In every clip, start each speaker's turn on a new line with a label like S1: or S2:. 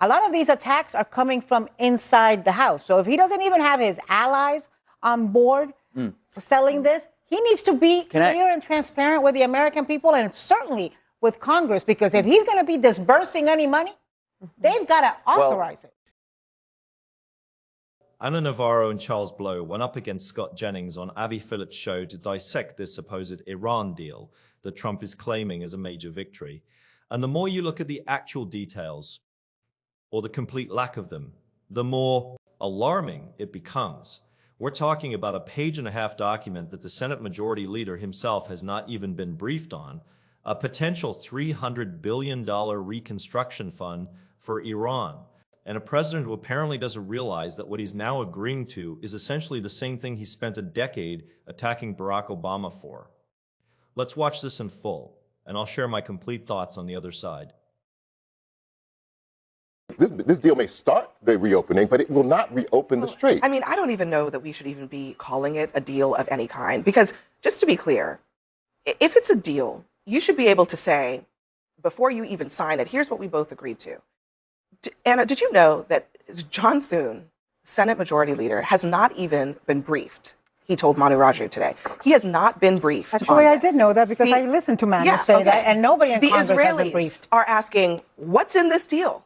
S1: a lot of these attacks are coming from inside the house. So if he doesn't even have his allies on board for selling this, he needs to be clear and transparent with the American people and certainly with Congress, because if he's going to be disbursing any money, they've got to authorize it.
S2: Anna Navarro and Charles Blow went up against Scott Jennings on Abby Phillips' show to dissect this supposed Iran deal that Trump is claiming as a major victory. And the more you look at the actual details, or the complete lack of them, the more alarming it becomes. We're talking about a page-and-a-half document that the Senate Majority Leader himself has not even been briefed on, a potential $300 billion reconstruction fund for Iran, and a president who apparently doesn't realize that what he's now agreeing to is essentially the same thing he spent a decade attacking Barack Obama for. Let's watch this in full, and I'll share my complete thoughts on the other side.
S3: This deal may start the reopening, but it will not reopen the strait.
S4: I mean, I don't even know that we should even be calling it a deal of any kind, because just to be clear, if it's a deal, you should be able to say, before you even sign it, here's what we both agreed to. Anna, did you know that John Thune, Senate Majority Leader, has not even been briefed? He told Manu Raju today. He has not been briefed.
S1: Actually, I did know that because I listened to Manu say that, and nobody in Congress has been briefed.
S4: The Israelis are asking, what's in this deal?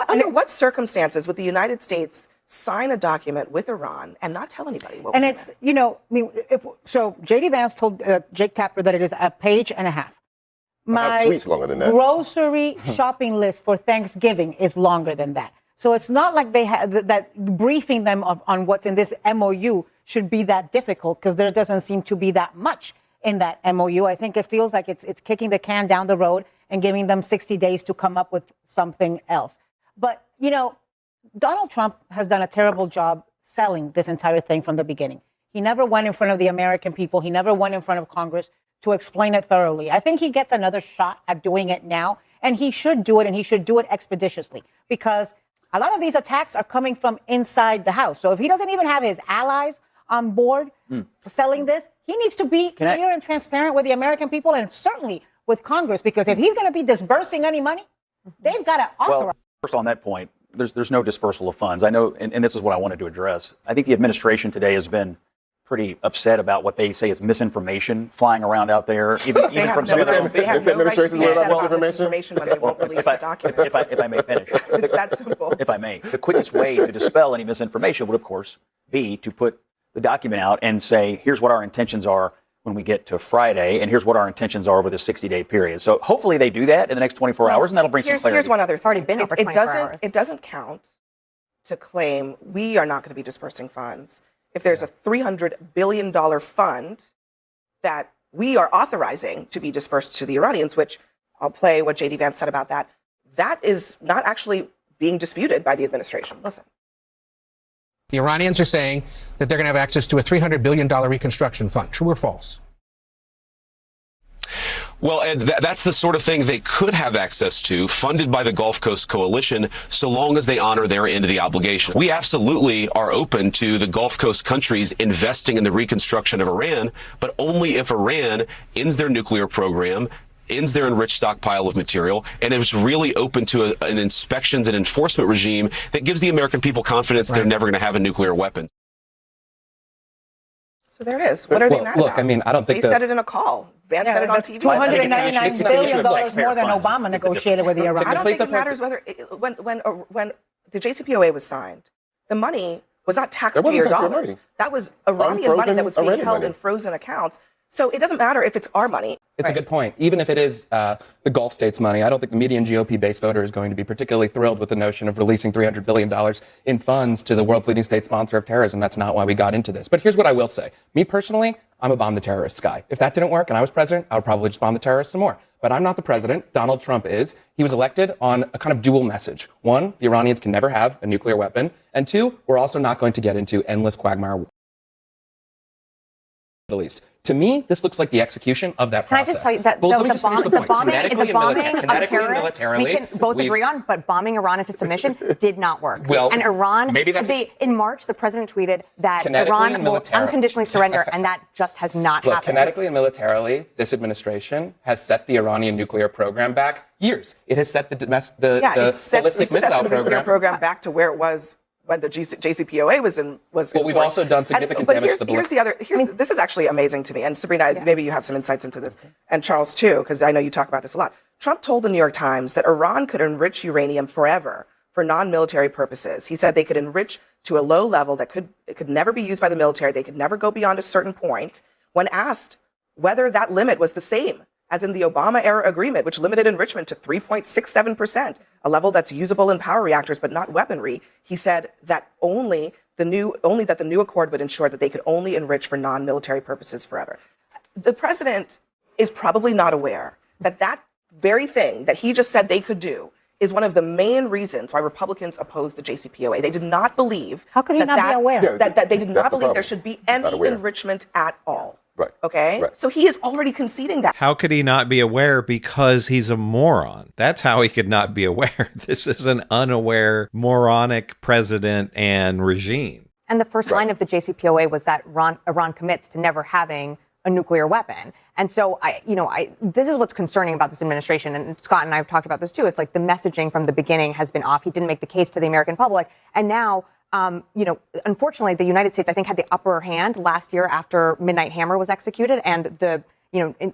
S4: Under what circumstances would the United States sign a document with Iran and not tell anybody what was in it?
S1: And it's, you know, I mean, so J.D. Vance told Jake Tapper that it is a page and a half. My grocery shopping list for Thanksgiving is longer than that. So it's not like they have that briefing them on what's in this MOU should be that difficult, because there doesn't seem to be that much in that MOU. I think it feels like it's kicking the can down the road and giving them 60 days to come up with something else. But, you know, Donald Trump has done a terrible job selling this entire thing from the beginning. He never went in front of the American people. He never went in front of Congress to explain it thoroughly. I think he gets another shot at doing it now, and he should do it, and he should do it expeditiously, because a lot of these attacks are coming from inside the house. So if he doesn't even have his allies on board for selling this, he needs to be clear and transparent with the American people and certainly with Congress, because if he's going to be disbursing any money, they've got to authorize.
S5: Well, first on that point, there's no dispersal of funds. I know, and this is what I wanted to address. I think the administration today has been pretty upset about what they say is misinformation flying around out there, even from some of their own people.
S4: They have no right to be upset about misinformation when they won't release the document.
S5: If I may finish.
S4: It's that simple.
S5: If I may. The quickest way to dispel any misinformation would, of course, be to put the document out and say, here's what our intentions are when we get to Friday, and here's what our intentions are over the 60-day period. So hopefully they do that in the next 24 hours, and that'll bring some clarity.
S4: Here's one other thing.
S6: Already been over 24 hours.
S4: It doesn't count to claim we are not going to be dispersing funds if there's a $300 billion fund that we are authorizing to be dispersed to the Iranians, which I'll play what J.D. Vance said about that. That is not actually being disputed by the administration. Listen.
S7: The Iranians are saying that they're going to have access to a $300 billion reconstruction fund. True or false?
S8: Well, Ed, that's the sort of thing they could have access to, funded by the Gulf Coast Coalition, so long as they honor their end of the obligation. We absolutely are open to the Gulf Coast countries investing in the reconstruction of Iran, but only if Iran ends their nuclear program, ends their enriched stockpile of material, and is really open to an inspections and enforcement regime that gives the American people confidence they're never going to have a nuclear weapon.
S4: So there it is. What are they mad about?
S6: I mean, I don't think
S4: they said it in a call. Vance said it on TV.
S1: $299 billion more than Obama negotiated with the Iranians.
S4: I don't think it matters whether when the JCPOA was signed, the money was not taxpayer dollars. That was Iranian money that was being held in frozen accounts. So it doesn't matter if it's our money.
S6: It's a good point. Even if it is the Gulf states' money, I don't think the median GOP-based voter is going to be particularly thrilled with the notion of releasing $300 billion in funds to the world's leading state sponsor of terrorism. That's not why we got into this. But here's what I will say. Me personally, I'm a bomb the terrorists guy. If that didn't work and I was president, I would probably just bomb the terrorists some more. But I'm not the president. Donald Trump is. He was elected on a kind of dual message. One, the Iranians can never have a nuclear weapon. And two, we're also not going to get into endless quagmire. the least. To me, this looks like the execution of that
S9: Can
S6: process.
S9: I just tell you that
S6: well, let me
S9: the,
S6: just finish the point.
S9: bombing of
S6: Kinetically
S9: terrorists,
S6: militarily,
S9: we can both agree on, but bombing Iran into submission did not work.
S6: Well,
S9: and Iran,
S6: maybe that's
S9: in March, the president tweeted that Iran will unconditionally surrender, and that just has not happened.
S6: Kinetically and militarily, this administration has set the Iranian nuclear program back years. It has set the ballistic missile
S4: program back to where it was when the JCPOA was.
S6: Well, we've also done significant damage to the ballistic.
S4: This is actually amazing to me. And Sabrina, maybe you have some insights into this, and Charles too, because I know you talk about this a lot. Trump told the New York Times that Iran could enrich uranium forever for non-military purposes. He said they could enrich to a low level that it could never be used by the military. They could never go beyond a certain point. When asked whether that limit was the same as in the Obama era agreement, which limited enrichment to 3.67%, a level that's usable in power reactors but not weaponry, he said that only that the new accord would ensure that they could only enrich for non-military purposes forever. The president is probably not aware that that very thing that he just said they could do is one of the main reasons why Republicans opposed the JCPOA. They did not believe
S1: How could he not be aware?
S4: That they did not believe there should be any enrichment at all.
S3: Right.
S4: Okay.
S3: Right.
S4: So he is already conceding that.
S10: How could he not be aware? Because he's a moron. That's how he could not be aware. This is an unaware, moronic president and regime.
S9: And the first line of the JCPOA was that Iran commits to never having a nuclear weapon. And so, this is what's concerning about this administration. And Scott and I have talked about this too. It's like the messaging from the beginning has been off. He didn't make the case to the American public. And now, unfortunately, the United States, I think, had the upper hand last year after Midnight Hammer was executed, and the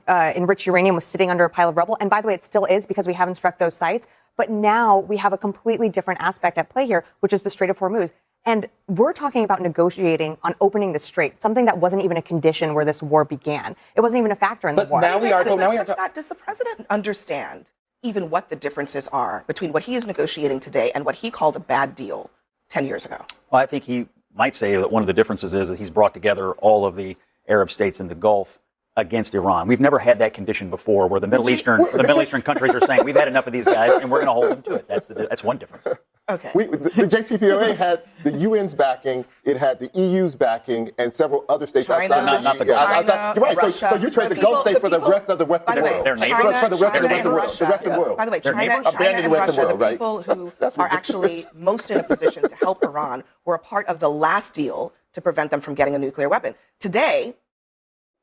S9: enriched uranium was sitting under a pile of rubble. And by the way, it still is because we haven't struck those sites. But now we have a completely different aspect at play here, which is the Strait of Hormuz. And we're talking about negotiating on opening the strait, something that wasn't even a condition where this war began. It wasn't even a factor in the war.
S4: Does the president understand even what the differences are between what he is negotiating today and what he called a bad deal 10 years ago?
S5: Well, I think he might say that one of the differences is that he's brought together all of the Arab states in the Gulf against Iran. We've never had that condition before, where the Middle Eastern countries are saying we've had enough of these guys and we're going to hold them to it. That's one difference.
S4: Okay.
S3: The JCPOA had the UN's backing, it had the EU's backing, and several other states outside
S5: not
S3: the
S5: the
S3: EU.
S5: China,
S3: You're right.
S4: Russia,
S3: so you trade the Gulf states for the rest of the Western world.
S5: They're neighbors.
S3: For the rest of the world.
S4: By the way, China and
S3: Abandoned the Western
S4: Russia,
S3: world,
S4: the
S3: right?
S4: people who are actually most in a position to help Iran, were a part of the last deal to prevent them from getting a nuclear weapon. Today,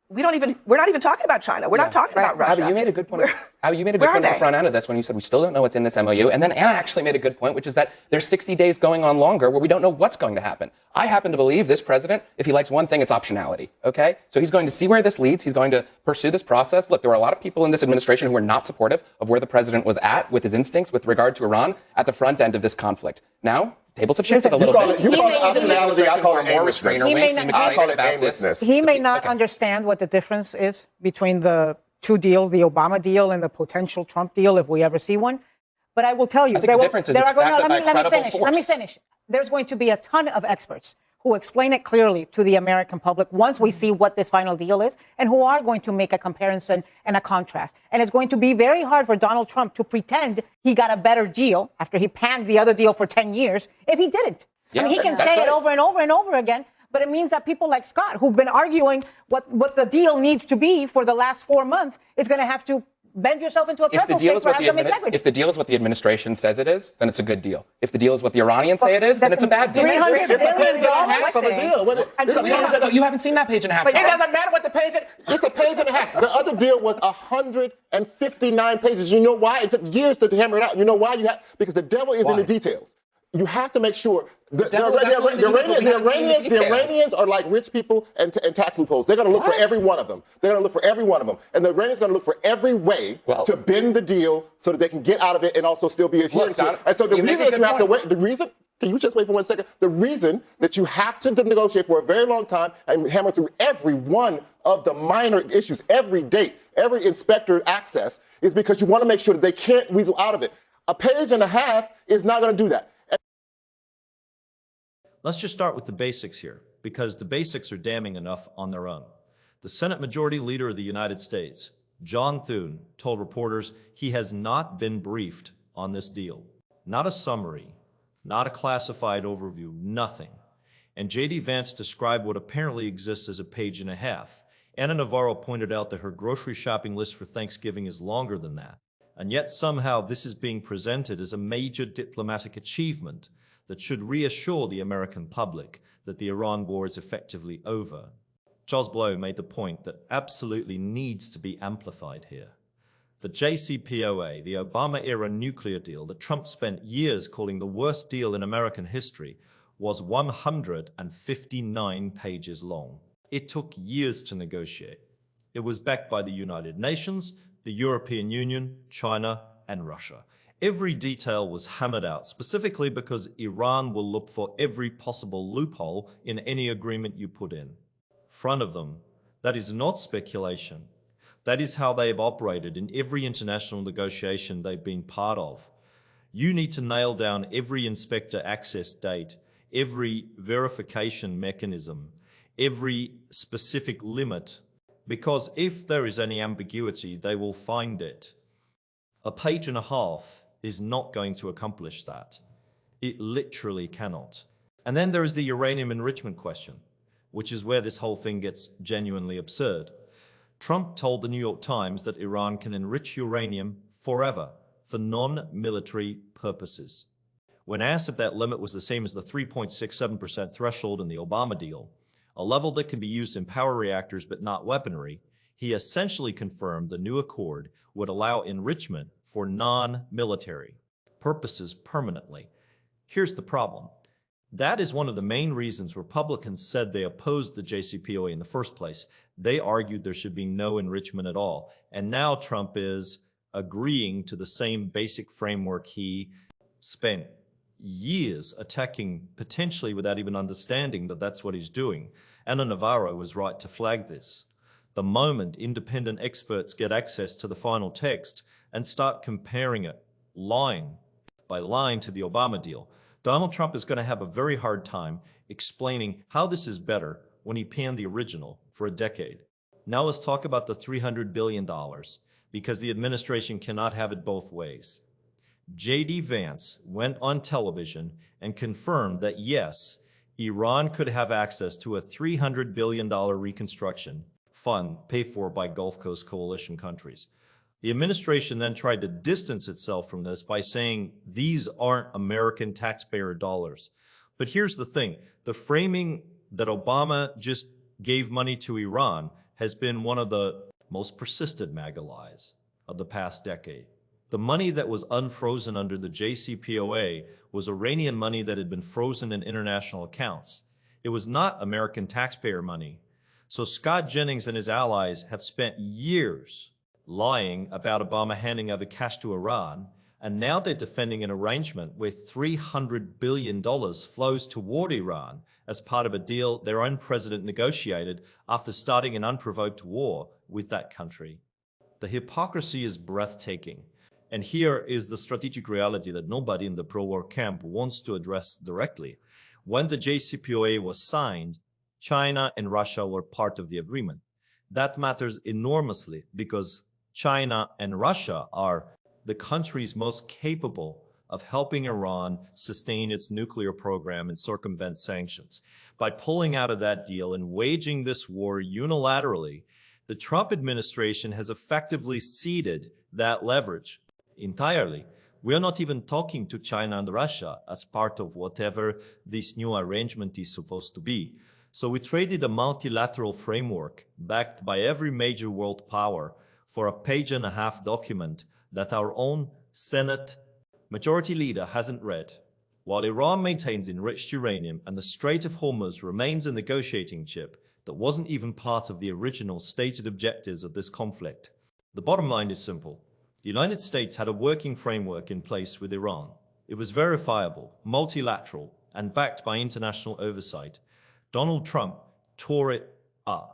S4: we're not even talking about China. We're not talking about Russia.
S6: Abby, you made a good point. Abby, you made a good point at the front end of this when you said we still don't know what's in this MOU. And then Anna actually made a good point, which is that there's 60 days going on longer where we don't know what's going to happen. I happen to believe this president, if he likes one thing, it's optionality. Okay? So he's going to see where this leads. He's going to pursue this process. Look, there were a lot of people in this administration who are not supportive of where the president was at with his instincts with regard to Iran at the front end of this conflict. Now, tables have shifted a little bit.
S3: You call it optionality, I call it
S6: more restrainer wings. Seem excited about this.
S1: He may not understand what the difference is between the two deals, the Obama deal and the potential Trump deal, if we ever see one. But I will tell you,
S6: I think the difference is it's backed up by credible force.
S1: Let me finish. There's going to be a ton of experts who explain it clearly to the American public once we see what this final deal is, and who are going to make a comparison and a contrast. And it's going to be very hard for Donald Trump to pretend he got a better deal after he panned the other deal for 10 years if he didn't.
S6: Yeah,
S1: I mean, he can say it over and over and over again, but it means that people like Scott, who've been arguing what the deal needs to be for the last 4 months, is going to have to bend yourself into a pretzel shape for some integrity.
S6: If the deal is what the administration says it is, then it's a good deal. If the deal is what the Iranians say it is, then it's a bad deal.
S3: It's a page and a half of a deal.
S6: You haven't seen that page and a half.
S3: But it doesn't matter what the page is. It's a page and a half. The other deal was 159 pages. You know why? It took years to hammer it out. You know why? Because the devil is in the details. You have to make sure. The Iranians are like rich people and tax loopholes. They're going to look for every one of them. And the Iranians are going to look for every way to bend the deal so that they can get out of it and also still be adherent to it. And so the reason that you have to wait, can you just wait for 1 second? The reason that you have to negotiate for a very long time and hammer through every one of the minor issues, every date, every inspector access, is because you want to make sure that they can't weasel out of it. A page and a half is not going to do that.
S2: Let's just start with the basics here, because the basics are damning enough on their own. The Senate Majority Leader of the United States, John Thune, told reporters he has not been briefed on this deal. Not a summary, not a classified overview, nothing. And J.D. Vance described what apparently exists as a page and a half. Anna Navarro pointed out that her grocery shopping list for Thanksgiving is longer than that. And yet somehow this is being presented as a major diplomatic achievement that should reassure the American public that the Iran war is effectively over. Charles Blow made the point that absolutely needs to be amplified here. The JCPOA, the Obama-era nuclear deal that Trump spent years calling the worst deal in American history, was 159 pages long. It took years to negotiate. It was backed by the United Nations, the European Union, China, and Russia. Every detail was hammered out, specifically because Iran will look for every possible loophole in any agreement you put in front of them. That is not speculation. That is how they have operated in every international negotiation they've been part of. You need to nail down every inspector access date, every verification mechanism, every specific limit, because if there is any ambiguity, they will find it. A page and a half is not going to accomplish that. It literally cannot. And then there is the uranium enrichment question, which is where this whole thing gets genuinely absurd. Trump told the New York Times that Iran can enrich uranium forever for non-military purposes. When asked if that limit was the same as the 3.67% threshold in the Obama deal, a level that can be used in power reactors but not weaponry, he essentially confirmed the new accord would allow enrichment for non-military purposes permanently. Here's the problem. That is one of the main reasons Republicans said they opposed the JCPOA in the first place. They argued there should be no enrichment at all. And now Trump is agreeing to the same basic framework he spent years attacking, potentially without even understanding that that's what he's doing. Anna Navarro was right to flag this. The moment independent experts get access to the final text and start comparing it line by line to the Obama deal, Donald Trump is going to have a very hard time explaining how this is better when he panned the original for a decade. Now let's talk about the $300 billion, because the administration cannot have it both ways. J.D. Vance went on television and confirmed that yes, Iran could have access to a $300 billion reconstruction fund paid for by Gulf Coast coalition countries. The administration then tried to distance itself from this by saying these aren't American taxpayer dollars. But here's the thing. The framing that Obama just gave money to Iran has been one of the most persistent MAGA lies of the past decade. The money that was unfrozen under the JCPOA was Iranian money that had been frozen in international accounts. It was not American taxpayer money. So Scott Jennings and his allies have spent years lying about Obama handing over cash to Iran, and now they're defending an arrangement where $300 billion flows toward Iran as part of a deal their own president negotiated after starting an unprovoked war with that country. The hypocrisy is breathtaking, and here is the strategic reality that nobody in the pro-war camp wants to address directly. When the JCPOA was signed, China and Russia were part of the agreement. That matters enormously because China and Russia are the countries most capable of helping Iran sustain its nuclear program and circumvent sanctions. By pulling out of that deal and waging this war unilaterally, the Trump administration has effectively ceded that leverage entirely. We are not even talking to China and Russia as part of whatever this new arrangement is supposed to be. So we traded a multilateral framework backed by every major world power for a page-and-a-half document that our own Senate Majority Leader hasn't read. While Iran maintains enriched uranium and the Strait of Hormuz remains a negotiating chip that wasn't even part of the original stated objectives of this conflict. The bottom line is simple. The United States had a working framework in place with Iran. It was verifiable, multilateral, and backed by international oversight. Donald Trump tore it up.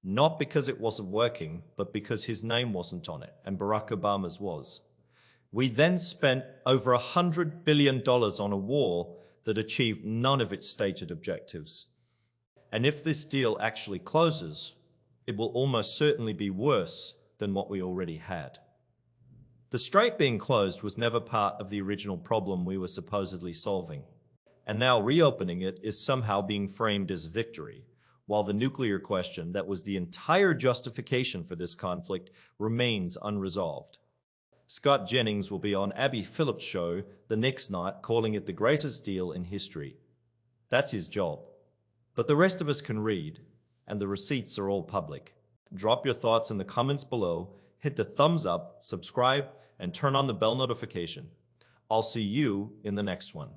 S2: Not because it wasn't working, but because his name wasn't on it, and Barack Obama's was. We then spent over $100 billion on a war that achieved none of its stated objectives. And if this deal actually closes, it will almost certainly be worse than what we already had. The strait being closed was never part of the original problem we were supposedly solving. And now reopening it is somehow being framed as victory, while the nuclear question that was the entire justification for this conflict remains unresolved. Scott Jennings will be on Abby Phillips' show the next night, calling it the greatest deal in history. That's his job. But the rest of us can read, and the receipts are all public. Drop your thoughts in the comments below, hit the thumbs up, subscribe, and turn on the bell notification. I'll see you in the next one.